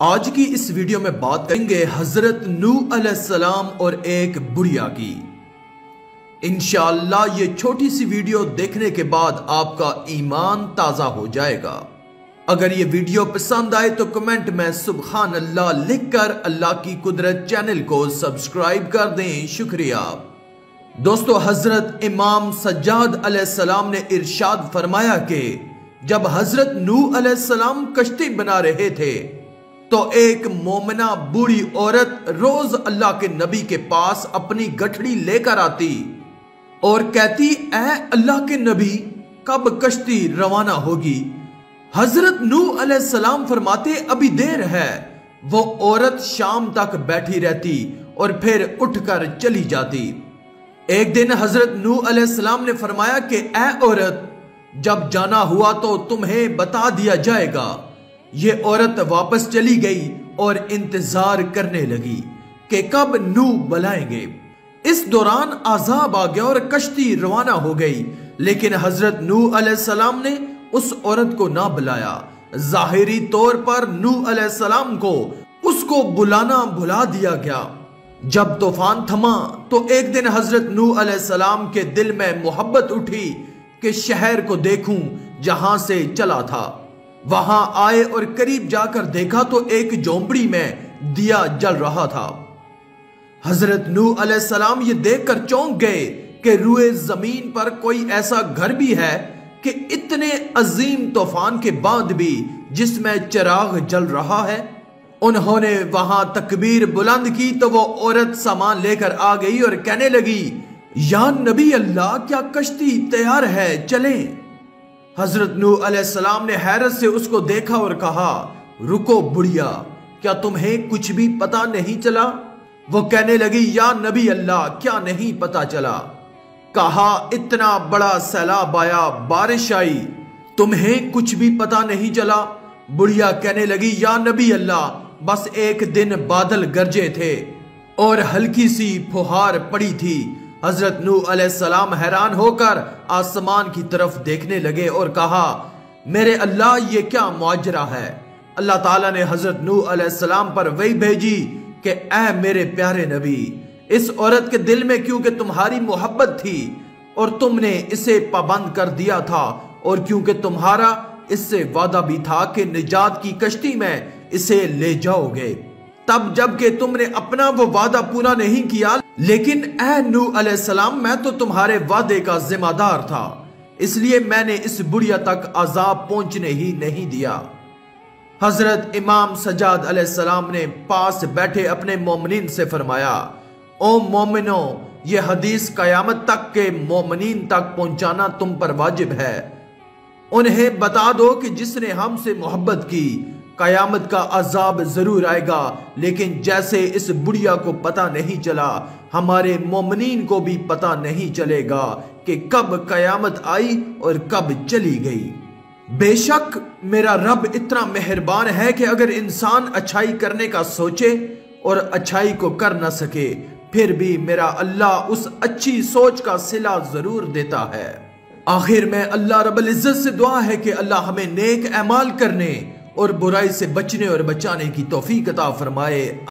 آج کی اس ویڈیو میں بات کریں گے حضرت نوح علیہ السلام اور ایک بڑھیا کی۔ انشاءاللہ یہ چھوٹی سی ویڈیو دیکھنے کے بعد آپ کا ایمان تازہ ہو جائے گا۔ اگر یہ ویڈیو پسند آئے تو کمنٹ میں سبحان اللہ لکھ کر اللہ کی قدرت چینل کو سبسکرائب کر دیں، شکریہ۔ دوستو، حضرت امام سجاد علیہ السلام نے ارشاد فرمایا کہ جب حضرت نوح علیہ السلام کشتی بنا رہے تھے تو ایک مومنہ بوڑھی عورت روز اللہ کے نبی کے پاس اپنی گٹھڑی لے کر آتی اور کہتی، اے اللہ کے نبی، کب کشتی روانہ ہوگی؟ حضرت نوح علیہ السلام فرماتے، ابھی دیر ہے۔ وہ عورت شام تک بیٹھی رہتی اور پھر اٹھ کر چلی جاتی۔ ایک دن حضرت نوح علیہ السلام نے فرمایا کہ اے عورت، جب جانا ہوا تو تمہیں بتا دیا جائے گا۔ یہ عورت واپس چلی گئی اور انتظار کرنے لگی کہ کب نوح بلائیں گے۔ اس دوران عذاب آ گیا اور کشتی روانہ ہو گئی، لیکن حضرت نوح علیہ السلام نے اس عورت کو نہ بلایا۔ ظاہری طور پر نوح علیہ السلام کو اس کو بلانا بھلا دیا گیا۔ جب طوفان تھما تو ایک دن حضرت نوح علیہ السلام کے دل میں محبت اٹھی کہ شہر کو دیکھوں جہاں سے چلا تھا۔ وہاں آئے اور قریب جا کر دیکھا تو ایک جھونپڑی میں دیا جل رہا تھا۔ حضرت نوح علیہ السلام یہ دیکھ کر چونک گئے کہ روئے زمین پر کوئی ایسا گھر بھی ہے کہ اتنے عظیم طوفان کے بعد بھی جس میں چراغ جل رہا ہے۔ انہوں نے وہاں تکبیر بلند کی تو وہ عورت سامان لے کر آ گئی اور کہنے لگی، یا نبی اللہ، کیا کشتی تیار ہے؟ چلیں۔ حضرت نوح علیہ السلام نے حیرت سے اس کو دیکھا اور کہا، رکو بڑھیا، کیا تمہیں کچھ بھی پتا نہیں چلا؟ وہ کہنے لگی، یا نبی اللہ، کیا نہیں پتا چلا؟ کہا، اتنا بڑا سیلاب آیا، بارش آئی، تمہیں کچھ بھی پتا نہیں چلا؟ بڑھیا کہنے لگی، یا نبی اللہ، بس ایک دن بادل گرجے تھے اور ہلکی سی پھوہار پڑی تھی۔ حضرت نوح علیہ السلام حیران ہو کر آسمان کی طرف دیکھنے لگے اور کہا، میرے اللہ، یہ کیا معجزہ ہے؟ اللہ تعالیٰ نے حضرت نوح علیہ السلام پر وحی بھیجی کہ اے میرے پیارے نبی، اس عورت کے دل میں کیونکہ تمہاری محبت تھی اور تم نے اسے پابند کر دیا تھا، اور کیونکہ تمہارا اس سے وعدہ بھی تھا کہ نجات کی کشتی میں اسے لے جاؤ گے، تب جب کہ تم نے اپنا وہ وعدہ پورا نہیں کیا، لیکن اے نوح علیہ السلام، میں تو تمہارے وعدے کا ذمہ دار تھا، اس لیے میں نے اس بڑھیا تک عذاب پہنچنے ہی نہیں دیا۔ حضرت امام سجاد علیہ السلام نے پاس بیٹھے اپنے مومنین سے فرمایا، او مومنوں، یہ حدیث قیامت تک کے مومنین تک پہنچانا تم پر واجب ہے۔ انہیں بتا دو کہ جس نے ہم سے محبت کی، قیامت کا عذاب ضرور آئے گا، لیکن جیسے اس بڑھیا کو پتہ نہیں چلا، ہمارے مومنین کو بھی پتہ نہیں چلے گا کہ کب قیامت آئی اور کب چلی گئی۔ بے شک میرا رب اتنا مہربان ہے کہ اگر انسان اچھائی کرنے کا سوچے اور اچھائی کو کر نہ سکے، پھر بھی میرا اللہ اس اچھی سوچ کا صلہ ضرور دیتا ہے۔ آخر میں اللہ رب العزت سے دعا ہے کہ اللہ ہمیں نیک اعمال کرنے اور برائی سے بچنے اور بچانے کی توفیق عطا فرمائے۔